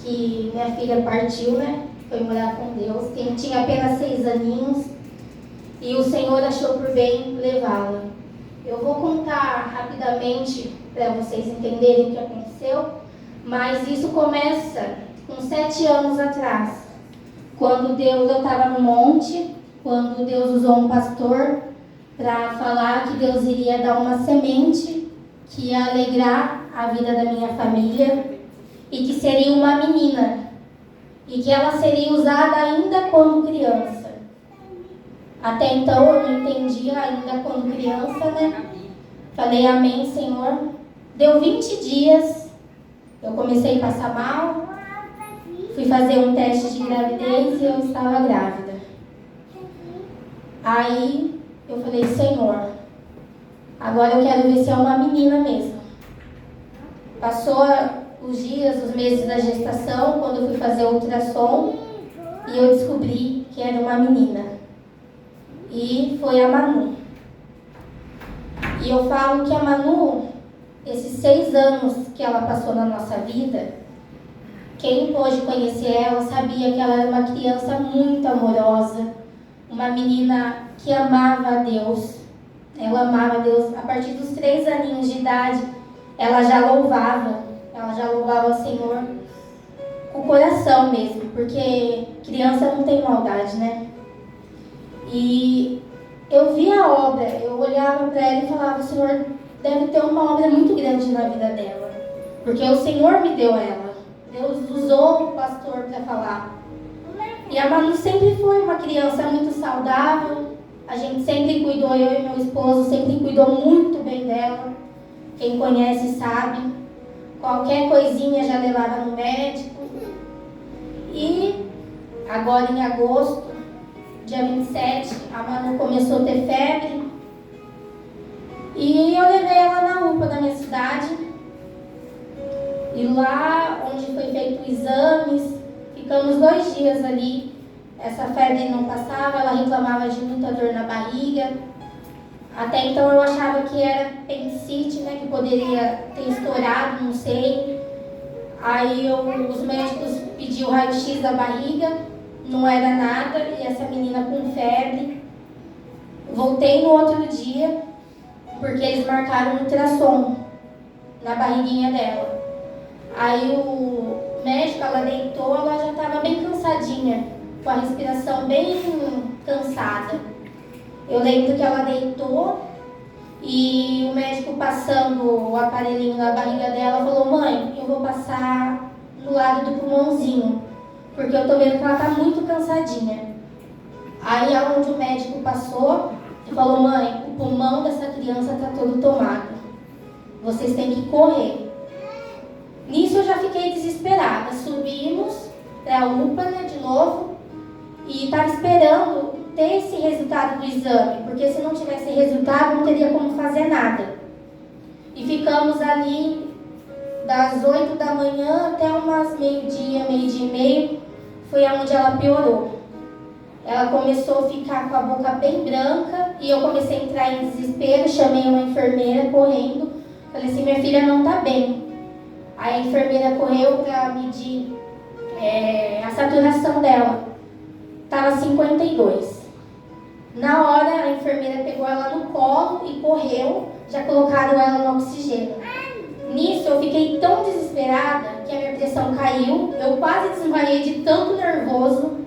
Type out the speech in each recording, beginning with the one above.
Que minha filha partiu, né? Foi morar com Deus. Tinha apenas 6 aninhos e o Senhor achou por bem levá-la. Eu vou contar rapidamente para vocês entenderem o que aconteceu, mas isso começa com 7 anos atrás, quando eu estava no monte, quando Deus usou um pastor para falar que Deus iria dar uma semente que ia alegrar a vida da minha família e que seria uma menina e que ela seria usada ainda quando criança. Até então eu não entendia ainda quando criança, né? Falei amém, Senhor. Deu 20 dias, eu comecei a passar mal, fui fazer um teste de gravidez e eu estava grávida. Aí eu falei, Senhor, agora eu quero ver se é uma menina mesmo. Passou os dias, os meses da gestação, quando eu fui fazer o ultrassom, e eu descobri que era uma menina. E foi a Manu. E eu falo que a Manu, esses 6 anos que ela passou na nossa vida, quem pôde conhecer ela sabia que ela era uma criança muito amorosa, uma menina que amava a Deus. Ela amava a Deus. A partir dos 3 aninhos de idade, ela já louvava o Senhor com o coração mesmo, porque criança não tem maldade, né? E eu via a obra, eu olhava para ela e falava, o Senhor deve ter uma obra muito grande na vida dela, porque o Senhor me deu ela. Deus usou o pastor para falar. E a Manu sempre foi uma criança muito saudável, a gente sempre cuidou, eu e meu esposo sempre cuidou muito bem dela. Quem conhece sabe, qualquer coisinha já levava no médico. E agora em agosto, dia 27, a Manu começou a ter febre. E eu levei ela na UPA da minha cidade. E lá onde foi feito exames, ficamos 2 dias ali. Essa febre não passava, ela reclamava de muita dor na barriga. Até então eu achava que era apendicite, né, que poderia ter estourado, não sei. Aí os médicos pediram o raio-x da barriga, não era nada, e essa menina com febre. Voltei no outro dia, porque eles marcaram um ultrassom na barriguinha dela. Aí o médico, ela deitou, ela já estava bem cansadinha, com a respiração bem cansada. Eu lembro que ela deitou e o médico passando o aparelhinho na barriga dela falou, mãe, eu vou passar no lado do pulmãozinho, porque eu tô vendo que ela tá muito cansadinha. Aí aonde o médico passou, ele falou, mãe, o pulmão dessa criança tá todo tomado. Vocês têm que correr. Nisso eu já fiquei desesperada. Subimos para a UPA, né, de novo, e estava esperando ter esse resultado do exame, porque se não tivesse resultado, não teria como fazer nada. E ficamos ali das 8 da manhã até umas meio-dia e meio, foi onde ela piorou. Ela começou a ficar com a boca bem branca e eu comecei a entrar em desespero, chamei uma enfermeira correndo, falei assim, minha filha não está bem. Aí a enfermeira correu para medir a saturação dela, estava 52. Na hora, a enfermeira pegou ela no colo e correu, já colocaram ela no oxigênio. Nisso, eu fiquei tão desesperada que a minha pressão caiu, eu quase desmaiei de tanto nervoso.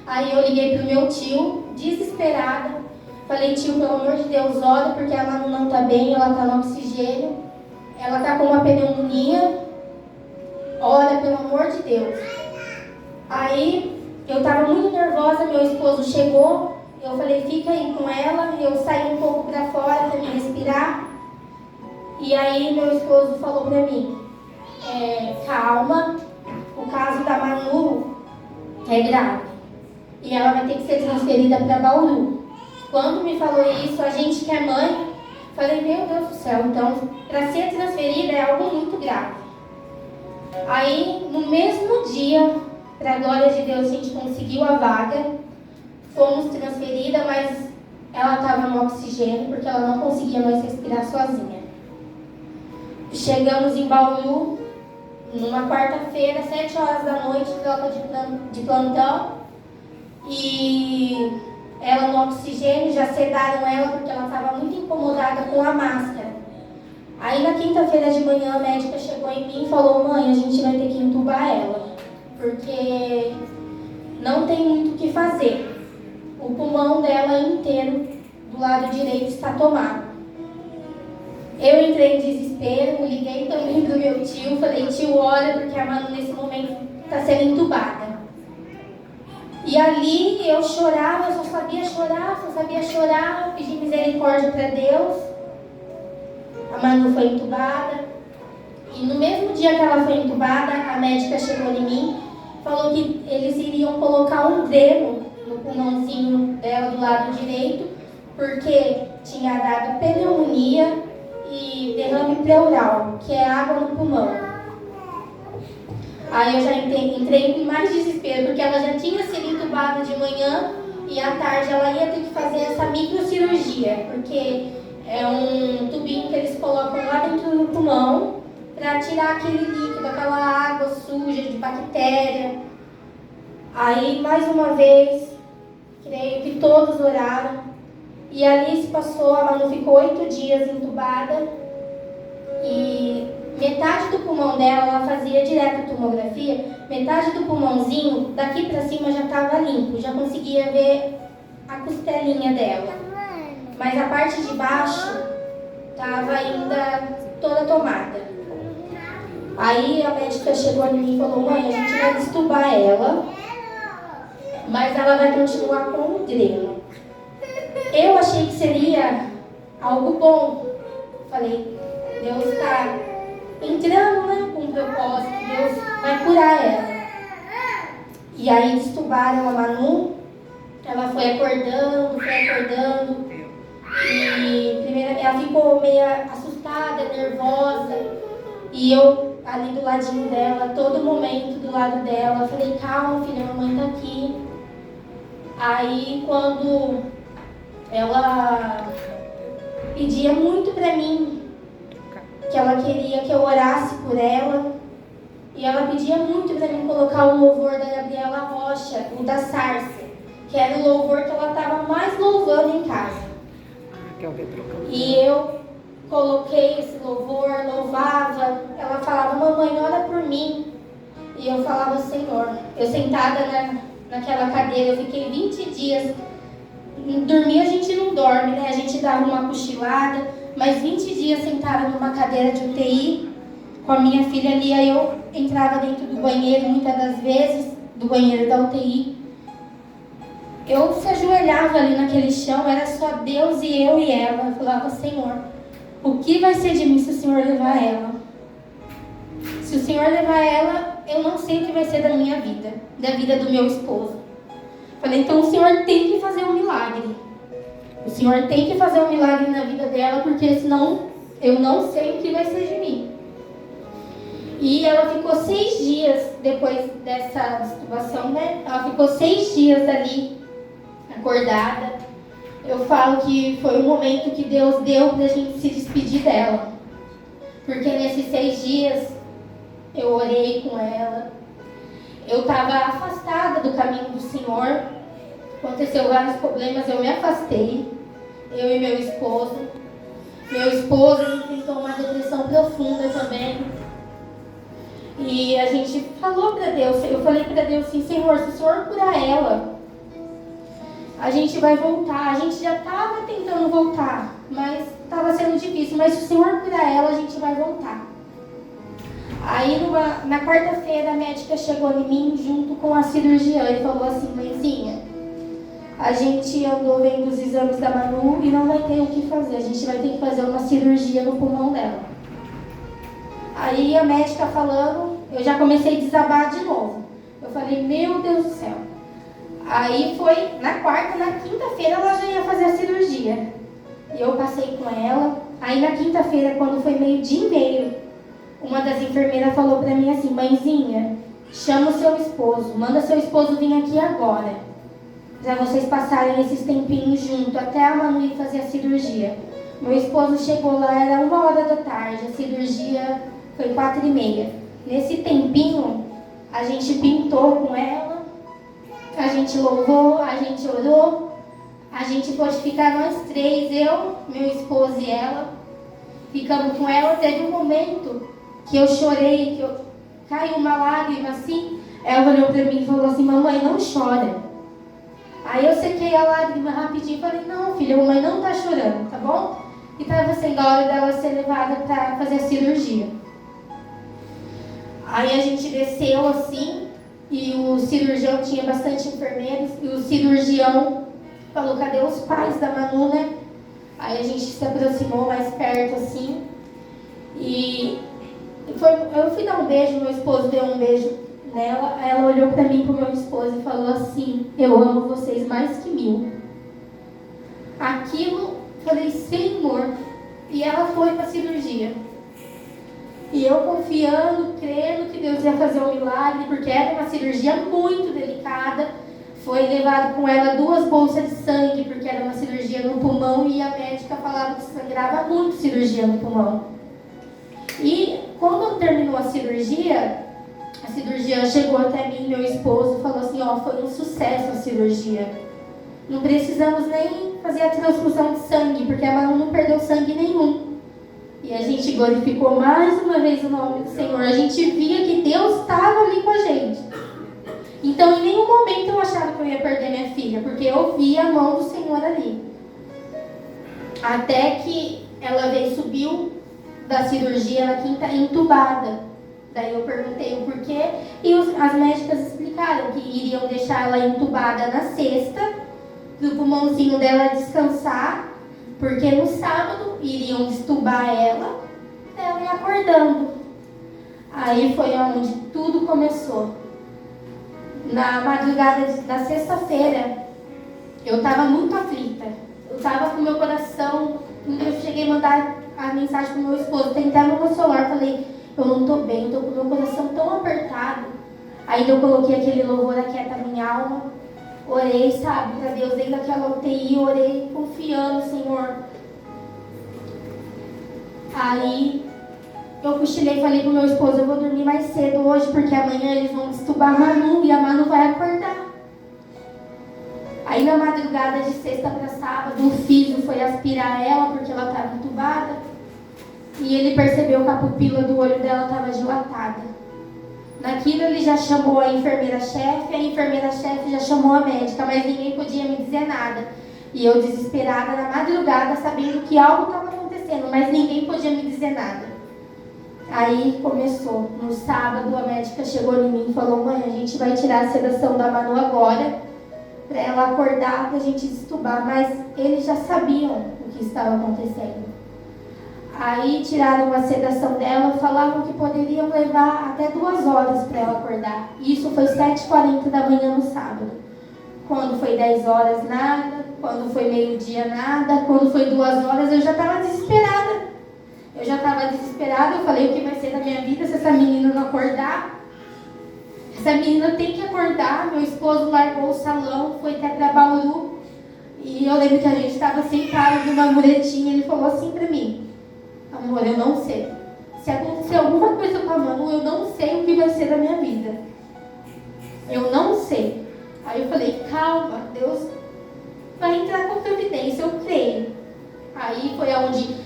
Aí eu liguei pro meu tio, desesperada, falei, tio, pelo amor de Deus, ora, porque a Manu não tá bem, ela tá no oxigênio, ela tá com uma pneumonia, ora, pelo amor de Deus. Aí, eu tava muito nervosa, meu esposo chegou, eu falei, fica aí com ela, eu saí um pouco para fora para me respirar. E aí meu esposo falou para mim, calma, o caso da Manu é grave. E ela vai ter que ser transferida para Bauru. Quando me falou isso, a gente que é mãe, falei, meu Deus do céu, então, para ser transferida é algo muito grave. Aí, no mesmo dia, para a glória de Deus, a gente conseguiu a vaga. Fomos transferida, mas ela estava no oxigênio, porque ela não conseguia mais respirar sozinha. Chegamos em Bauru, numa quarta-feira, 7 horas da noite, troca de plantão. E ela no oxigênio, já sedaram ela porque ela estava muito incomodada com a máscara. Aí na quinta-feira de manhã a médica chegou em mim e falou: mãe, a gente vai ter que entubar ela, porque não tem muito o que fazer. O pulmão dela inteiro, do lado direito, está tomado. Eu entrei em desespero, liguei também pro meu tio, falei: tio, ora, porque a Manu nesse momento está sendo entubada. E ali eu chorava, eu só sabia chorar, pedi misericórdia para Deus. A Manu foi entubada. E no mesmo dia que ela foi entubada, a médica chegou em mim, falou que eles iriam colocar um dreno no pulmãozinho dela do lado direito, porque tinha dado pneumonia e derrame pleural, que é água no pulmão. Aí eu já entrei em mais desespero, porque ela já tinha sido entubada de manhã e à tarde ela ia ter que fazer essa microcirurgia, porque é um tubinho que eles colocam lá dentro do pulmão para tirar aquele líquido, aquela água suja de bactéria. Aí, mais uma vez, creio que todos oraram. E ali se passou, a Manu ficou 8 dias entubada. E metade do pulmão dela, ela fazia direto a tomografia, metade do pulmãozinho, daqui para cima já estava limpo, já conseguia ver a costelinha dela. Mas a parte de baixo estava ainda toda tomada. Aí a médica chegou em mim e falou: mãe, a gente vai destubar ela, mas ela vai continuar com o dreno. Eu achei que seria algo bom. Falei: Deus está entrando, né, com um propósito, Deus vai curar ela. E aí destubaram a Manu, ela foi acordando. E primeiro ela ficou meio assustada, nervosa. E eu ali do ladinho dela, todo momento do lado dela, falei: calma, filha, a mamãe tá aqui. Aí quando ela pedia muito pra mim, que ela queria que eu orasse por ela, e ela pedia muito pra mim colocar o louvor da Gabriela Rocha, o da Sarce, que era o louvor que ela estava mais louvando em casa. E eu coloquei esse louvor, louvava, ela falava: mamãe, ora por mim. E eu falava: Senhor. Eu sentada naquela cadeira, eu fiquei 20 dias. Dormir a gente não dorme, né? A gente dava uma cochilada, mas 20 dias sentada numa cadeira de UTI, com a minha filha ali. Aí eu entrava dentro do banheiro, muitas das vezes, do banheiro da UTI. Eu se ajoelhava ali naquele chão, era só Deus e eu e ela. Eu falava: Senhor, o que vai ser de mim se o Senhor levar ela? Se o Senhor levar ela, eu não sei o que vai ser da minha vida, da vida do meu esposo. Falei: então o Senhor tem que fazer um milagre. O Senhor tem que fazer um milagre na vida dela, porque senão eu não sei o que vai ser de mim. E ela ficou 6 dias depois dessa destubação, né? Ela ficou 6 dias ali, acordada. Eu falo que foi o momento que Deus deu pra gente se despedir dela. Porque nesses 6 dias eu orei com ela. Eu estava afastada do caminho do Senhor. Aconteceu vários problemas, eu me afastei. Eu e meu esposo. Meu esposo enfrentou uma depressão profunda também. E a gente falou para Deus, eu falei para Deus assim: Senhor, se o Senhor curar ela, a gente vai voltar. A gente já estava tentando voltar, mas estava sendo difícil. Mas se o Senhor curar ela, a gente vai voltar. Aí na quarta-feira a médica chegou em mim junto com a cirurgiã e falou assim: mãezinha, a gente andou vendo os exames da Manu e não vai ter o que fazer. A gente vai ter que fazer uma cirurgia no pulmão dela. Aí a médica falando, eu já comecei a desabar de novo. Eu falei: meu Deus do céu. Aí foi na quarta, na quinta-feira ela já ia fazer a cirurgia. E eu passei com ela. Aí na quinta-feira, quando foi 12:30, uma das enfermeiras falou pra mim assim: mãezinha, chama o seu esposo, manda seu esposo vir aqui agora, pra vocês passarem esses tempinhos junto, até a Manu ir fazer a cirurgia. Meu esposo chegou lá, era 1h da tarde, a cirurgia foi 4:30. Nesse tempinho, a gente pintou com ela, a gente louvou, a gente orou, a gente pôde ficar nós três, eu, meu esposo e ela. Ficamos com ela. Teve um momento que eu chorei, que caiu uma lágrima assim. Ela olhou pra mim e falou assim: mamãe, não chora. Aí eu sequei a lágrima rapidinho e falei: não, filha, a mamãe não tá chorando, tá bom? E estava sendo a hora dela ser levada para fazer a cirurgia. Aí a gente desceu assim, e o cirurgião tinha bastante enfermeiros, e o cirurgião falou: cadê os pais da Manu, né? Aí a gente se aproximou mais perto assim, e eu fui dar um beijo, meu esposo deu um beijo nela. Ela olhou para mim, pro meu esposo, e falou assim: eu amo vocês mais que 1000. Aquilo, falei: Senhor. E ela foi para a cirurgia. E eu confiando, crendo que Deus ia fazer um milagre, porque era uma cirurgia muito delicada. Foi levado com ela 2 bolsas de sangue, porque era uma cirurgia no pulmão, e a médica falava que sangrava muito cirurgia no pulmão. E quando terminou a cirurgia chegou até mim, meu esposo, e falou assim: ó, foi um sucesso a cirurgia. Não precisamos nem fazer a transfusão de sangue, porque a Manu não perdeu sangue nenhum. E a gente glorificou mais uma vez o nome do Senhor. A gente via que Deus estava ali com a gente. Então, em nenhum momento eu achava que eu ia perder minha filha, porque eu via a mão do Senhor ali. Até que ela subiu da cirurgia na quinta, entubada. Daí eu perguntei o porquê, e as médicas explicaram que iriam deixar ela entubada na sexta, do pulmãozinho dela descansar, porque no sábado iriam estubar ela ia acordando. Aí foi onde tudo começou. Na madrugada da sexta-feira, eu estava muito aflita. Eu estava com meu coração, eu cheguei a mandar a mensagem para o meu esposo, tentei no meu celular, falei: eu não estou bem, estou com meu coração tão apertado. Aí eu coloquei aquele louvor Aquieta Minha Alma, orei, sabe, para Deus, dentro daquela UTI, orei confiando, Senhor. Aí eu cochilei e falei pro meu esposo: eu vou dormir mais cedo hoje, porque amanhã eles vão estubar a Manu e a Manu vai acordar. Aí na madrugada de sexta para sábado, o físio foi aspirar ela, porque ela estava entubada, e ele percebeu que a pupila do olho dela estava dilatada. Naquilo ele já chamou a enfermeira-chefe já chamou a médica, mas ninguém podia me dizer nada. E eu desesperada na madrugada, sabendo que algo estava acontecendo, mas ninguém podia me dizer nada. Aí começou. No sábado a médica chegou em mim e falou: mãe, a gente vai tirar a sedação da Manu agora, para ela acordar, para a gente destubar. Mas eles já sabiam o que estava acontecendo. Aí tiraram a sedação dela, falavam que poderiam levar até 2 horas para ela acordar. Isso foi 7h40 da manhã no sábado. Quando foi 10 horas, nada. Quando foi meio-dia, nada. Quando foi 2 horas, eu já estava desesperada. Eu falei: o que vai ser da minha vida se essa menina não acordar? Essa menina tem que acordar. Meu esposo largou o salão, foi até para Bauru. E eu lembro que a gente estava sentado numa muretinha. Ele falou assim para mim: amor, eu não sei. Se acontecer alguma coisa com a Manu, eu não sei o que vai ser da minha vida. Eu não sei. Aí eu falei: calma, Deus vai entrar com providência, eu creio. Aí foi onde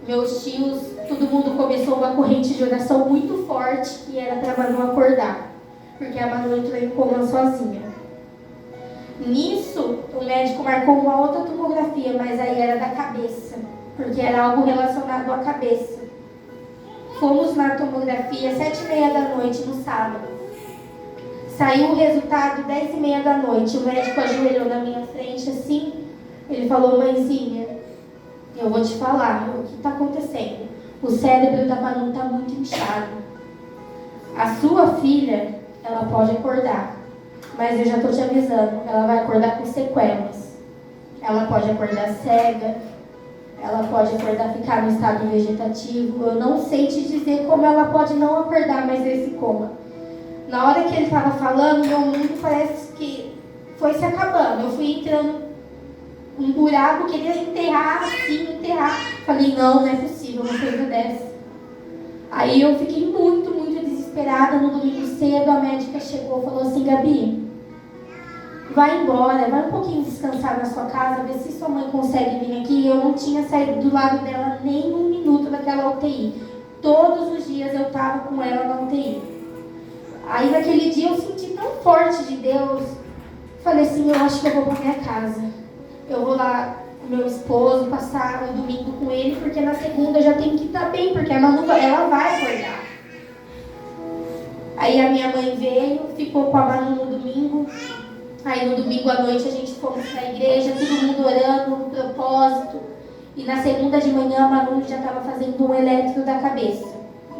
meus tios, todo mundo começou uma corrente de oração muito forte, que era para a Manu acordar, porque a Manu entrou em coma sozinha. Nisso, o médico marcou uma outra tomografia, mas aí era da cabeça, porque era algo relacionado à cabeça. Fomos na tomografia 7h30 da noite no sábado. Saiu o resultado 10h30 da noite. O médico ajoelhou na minha frente assim. Ele falou: mãezinha, eu vou te falar o que está acontecendo. O cérebro da Manu está muito inchado. A sua filha, ela pode acordar, mas eu já estou te avisando, ela vai acordar com sequelas. Ela pode acordar cega, ela pode acordar, ficar no estado vegetativo. Eu não sei te dizer como ela pode não acordar mais desse coma. Na hora que ele estava falando, meu mundo parece que foi se acabando. Eu fui entrando um buraco, queria enterrar. Falei: não é possível uma coisa dessa. Aí eu fiquei muito, muito desesperada. desesperada, no domingo cedo, a médica chegou e falou assim: Gabi, vai embora, vai um pouquinho descansar na sua casa, ver se sua mãe consegue vir aqui. Eu não tinha saído do lado dela nem um minuto daquela UTI. Todos os dias eu estava com ela na UTI. Aí naquele dia eu senti tão forte de Deus. Falei assim: eu acho que eu vou para minha casa. Eu vou lá com meu esposo, passar o domingo com ele, porque na segunda eu já tenho que estar bem, porque a Manu, ela vai acordar. Aí a minha mãe veio, ficou com a Manu no domingo. Aí no domingo à noite a gente fomos na igreja, todo mundo orando no propósito. E na segunda de manhã a Manu já estava fazendo um eletro da cabeça.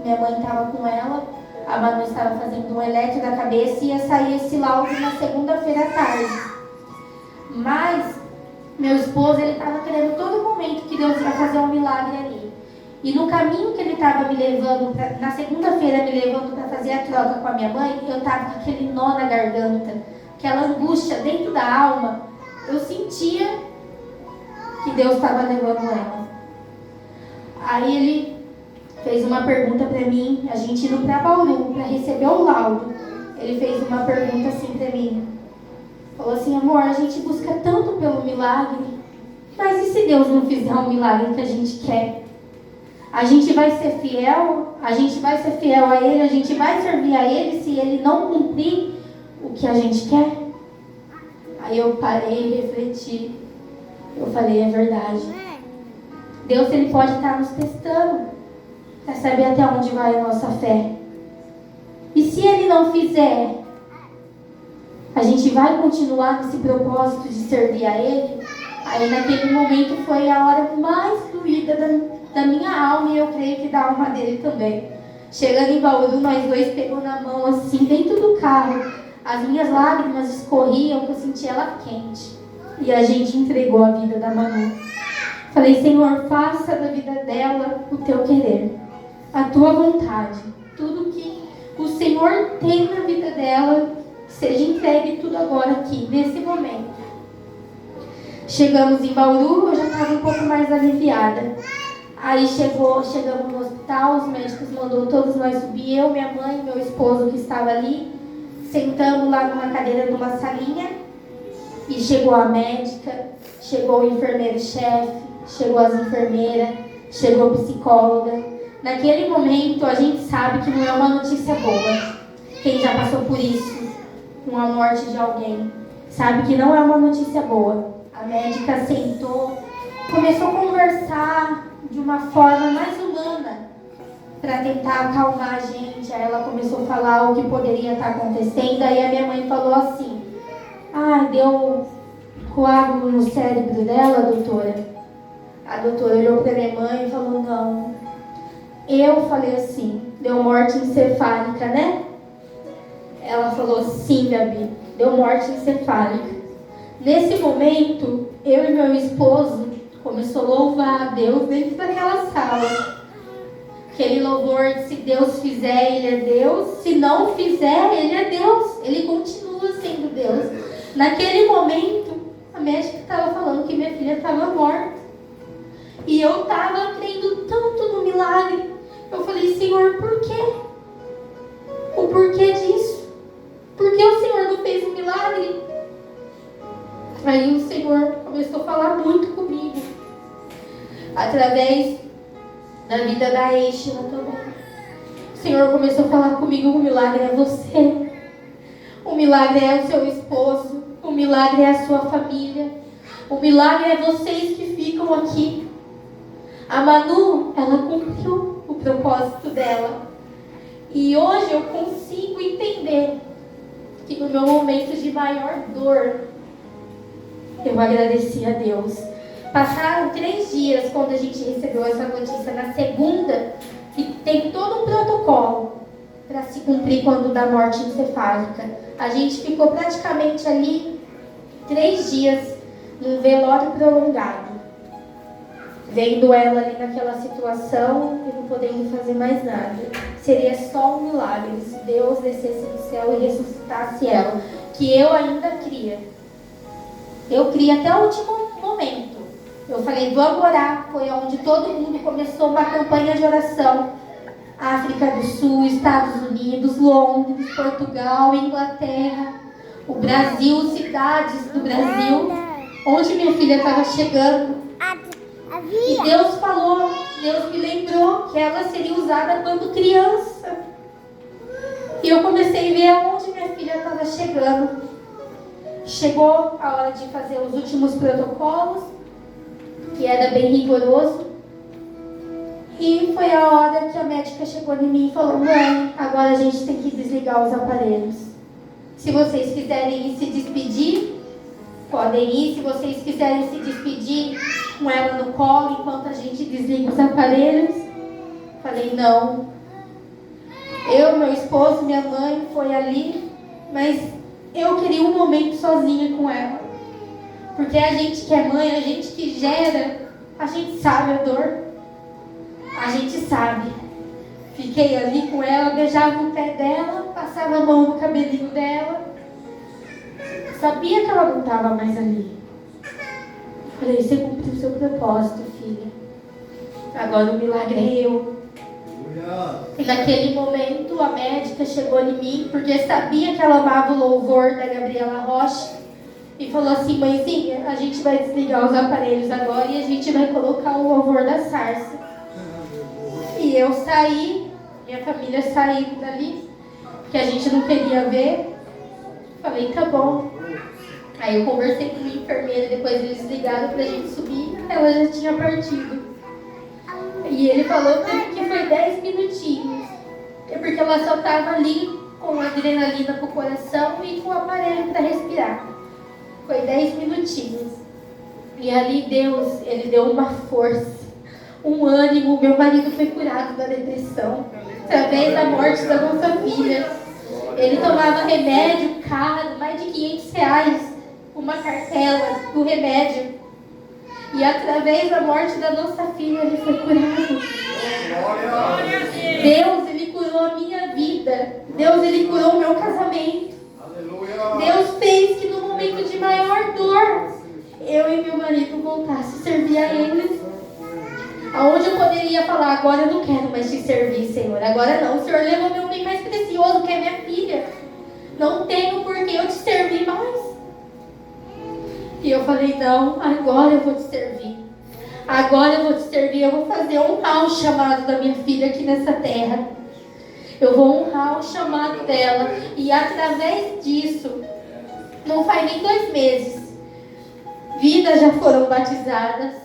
Minha mãe estava com ela, a Manu estava fazendo um eletro da cabeça e ia sair esse laudo na segunda-feira à tarde. Mas meu esposo, ele estava querendo todo momento que Deus ia fazer um milagre ali. E no caminho que ele estava me levando, na segunda-feira me levando para fazer a troca com a minha mãe, eu estava com aquele nó na garganta, aquela angústia dentro da alma. Eu sentia que Deus estava levando ela. Aí ele fez uma pergunta para mim, a gente indo para Bauru para receber o laudo. Ele fez uma pergunta assim para mim. Falou assim: amor, a gente busca tanto pelo milagre, mas e se Deus não fizer um milagre que a gente quer? A gente vai ser fiel? A gente vai ser fiel a Ele? A gente vai servir a Ele se Ele não cumprir o que a gente quer? Aí eu parei e refleti. Eu falei: é verdade. Deus, Ele pode estar nos testando para saber até onde vai a nossa fé. E se Ele não fizer, a gente vai continuar nesse propósito de servir a Ele? Aí naquele momento foi a hora mais fluida da minha alma, e eu creio que da alma dele também. Chegando em Bauru, nós dois pegou na mão assim, dentro do carro. As minhas lágrimas escorriam, que eu senti ela quente. E a gente entregou a vida da Manu. Falei: Senhor, faça da vida dela o teu querer, a tua vontade. Tudo que o Senhor tem na vida dela, seja entregue tudo agora aqui, nesse momento. Chegamos em Bauru, eu já estava um pouco mais aliviada. Aí chegamos no hospital, os médicos mandaram todos nós subir, eu, minha mãe, meu esposo que estava ali. Sentamos lá numa cadeira, numa salinha, e chegou a médica, chegou o enfermeiro-chefe, chegou as enfermeiras, chegou a psicóloga. Naquele momento a gente sabe que não é uma notícia boa. Quem já passou por isso, com a morte de alguém, sabe que não é uma notícia boa. A médica sentou, começou a conversar de uma forma mais humana para tentar acalmar a gente. Aí ela começou a falar o que poderia estar acontecendo. Aí a minha mãe falou assim: deu coágulo no cérebro dela, doutora. A doutora olhou para minha mãe e falou: não. Eu falei assim: deu morte encefálica, né? Ela falou: sim, Gabi, deu morte encefálica. Nesse momento, eu e meu esposo começou a louvar a Deus dentro daquela sala. Aquele louvor de: se Deus fizer, Ele é Deus. Se não fizer, Ele é Deus. Ele continua sendo Deus. Naquele momento, a médica estava falando que minha filha estava morta. E eu estava crendo tanto no milagre. Eu falei: Senhor, por quê? O porquê disso? Por que o Senhor não fez um milagre? Aí o Senhor começou a falar muito comigo, através da vida da Eixila também. O Senhor começou a falar comigo: o milagre é você, o milagre é o seu esposo, o milagre é a sua família, o milagre é vocês que ficam aqui. A Manu, ela cumpriu o propósito dela. E hoje eu consigo entender que no meu momento de maior dor, eu agradeci a Deus. Passaram 3 dias quando a gente recebeu essa notícia. Na segunda, e tem todo um protocolo para se cumprir quando dá morte encefálica. A gente ficou praticamente ali 3 dias num velório prolongado, vendo ela ali naquela situação e não podendo fazer mais nada. Seria só um milagre se Deus descesse do céu e ressuscitasse ela, que eu ainda cria. Eu criei até o último momento. Eu falei: vamos orar. Foi onde todo mundo começou uma campanha de oração. África do Sul, Estados Unidos, Londres, Portugal, Inglaterra, o Brasil, cidades do Brasil, onde minha filha estava chegando. E Deus falou, Deus me lembrou que ela seria usada quando criança. E eu comecei a ver aonde minha filha estava chegando. Chegou a hora de fazer os últimos protocolos, que era bem rigoroso. E foi a hora que a médica chegou em mim e falou: mãe, agora a gente tem que desligar os aparelhos. Se vocês quiserem ir se despedir, podem ir. Se vocês quiserem se despedir com ela no colo enquanto a gente desliga os aparelhos. Falei: não. Eu, meu esposo, minha mãe foi ali, mas eu queria um momento sozinha com ela. Porque a gente que é mãe, a gente que gera, a gente sabe a dor. A gente sabe. Fiquei ali com ela, beijava o pé dela, passava a mão no cabelinho dela. Sabia que ela não estava mais ali. Falei: você cumpriu o seu propósito, filha. Agora o milagre é eu. E naquele momento a médica chegou em mim, porque sabia que ela amava o louvor da Gabriela Rocha, e falou assim: mãezinha, a gente vai desligar os aparelhos agora e a gente vai colocar o louvor da Sarça. E eu saí, minha família saiu dali, que a gente não queria ver. Falei: tá bom. Aí eu conversei com a minha enfermeira, depois eles ligaram pra gente subir, ela já tinha partido. E ele falou que foi 10 minutinhos. É porque ela só estava ali com adrenalina pro coração e com o aparelho para respirar. Foi 10 minutinhos. E ali Deus, Ele deu uma força, um ânimo. Meu marido foi curado da depressão, através da morte da nossa filha. Ele tomava remédio caro, mais de R$500, uma cartela do remédio. E através da morte da nossa filha, ele foi curado. Deus, Ele curou a minha vida. Deus, Ele curou o meu casamento. Deus fez que no momento de maior dor, eu e meu marido voltasse a servir a Ele. Aonde eu poderia falar: agora eu não quero mais te servir, Senhor. Agora não, o Senhor levou meu bem mais precioso, que é minha filha. Não tenho por que eu te servir mais. E eu falei: não, agora eu vou te servir. Agora eu vou te servir. Eu vou fazer honrar o chamado da minha filha aqui nessa terra. Eu vou honrar o chamado dela. E através disso, não faz nem 2 meses, vidas já foram batizadas.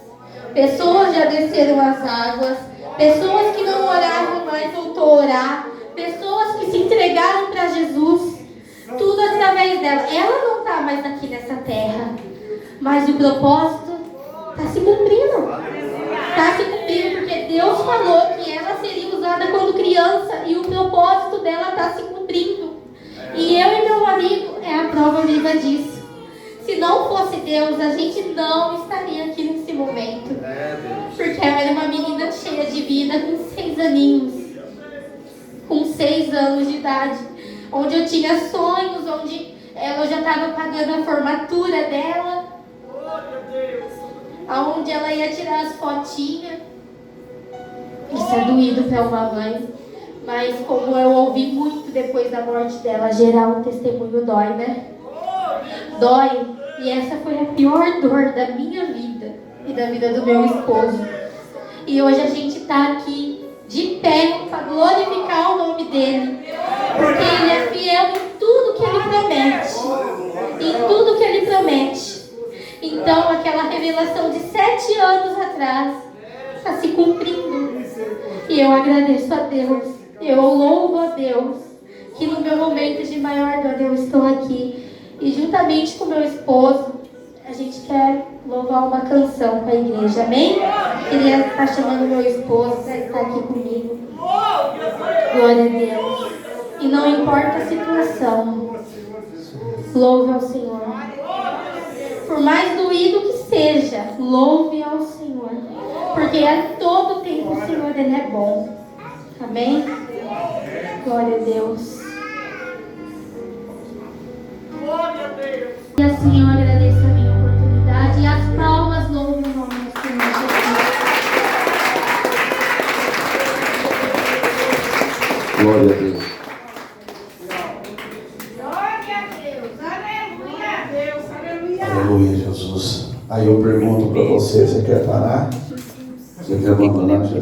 Pessoas já desceram as águas. Pessoas que não oravam mais voltou a orar. Pessoas que se entregaram para Jesus. Tudo através dela. Ela não está mais aqui nessa terra, mas o propósito está se cumprindo. Está se cumprindo porque Deus falou que ela seria usada quando criança. E o propósito dela está se cumprindo. E eu e meu marido é a prova viva disso. Se não fosse Deus, a gente não estaria aqui nesse momento. Porque ela era uma menina cheia de vida, com 6 aninhos. Com 6 anos de idade. Onde eu tinha sonhos, onde ela já estava pagando a formatura dela. Onde ela ia tirar as fotinhas. Isso é doído para uma mãe. Mas como eu ouvi muito depois da morte dela, gerar um testemunho dói, né? Dói. E essa foi a pior dor da minha vida e da vida do meu esposo. E hoje a gente está aqui de pé para glorificar o nome dele. Porque ele é fiel em tudo que ele promete. Em tudo que ele promete. Então aquela revelação de 7 anos atrás está se cumprindo. E eu agradeço a Deus. Eu louvo a Deus. Que no meu momento de maior dor eu estou aqui. E juntamente com meu esposo, a gente quer louvar uma canção para a igreja, amém? Queria estar chamando meu esposo para estar aqui comigo. Glória a Deus. E não importa a situação, louve ao Senhor. Por mais doído que seja, louve ao Senhor. Porque a todo tempo o Senhor, Ele é bom. Amém? Glória a Deus. E assim eu agradeço a minha oportunidade e as palmas louvam o nome do Senhor Jesus. Aleluia, Jesus. Aí eu pergunto para você, você quer parar? Você quer abandonar Jesus?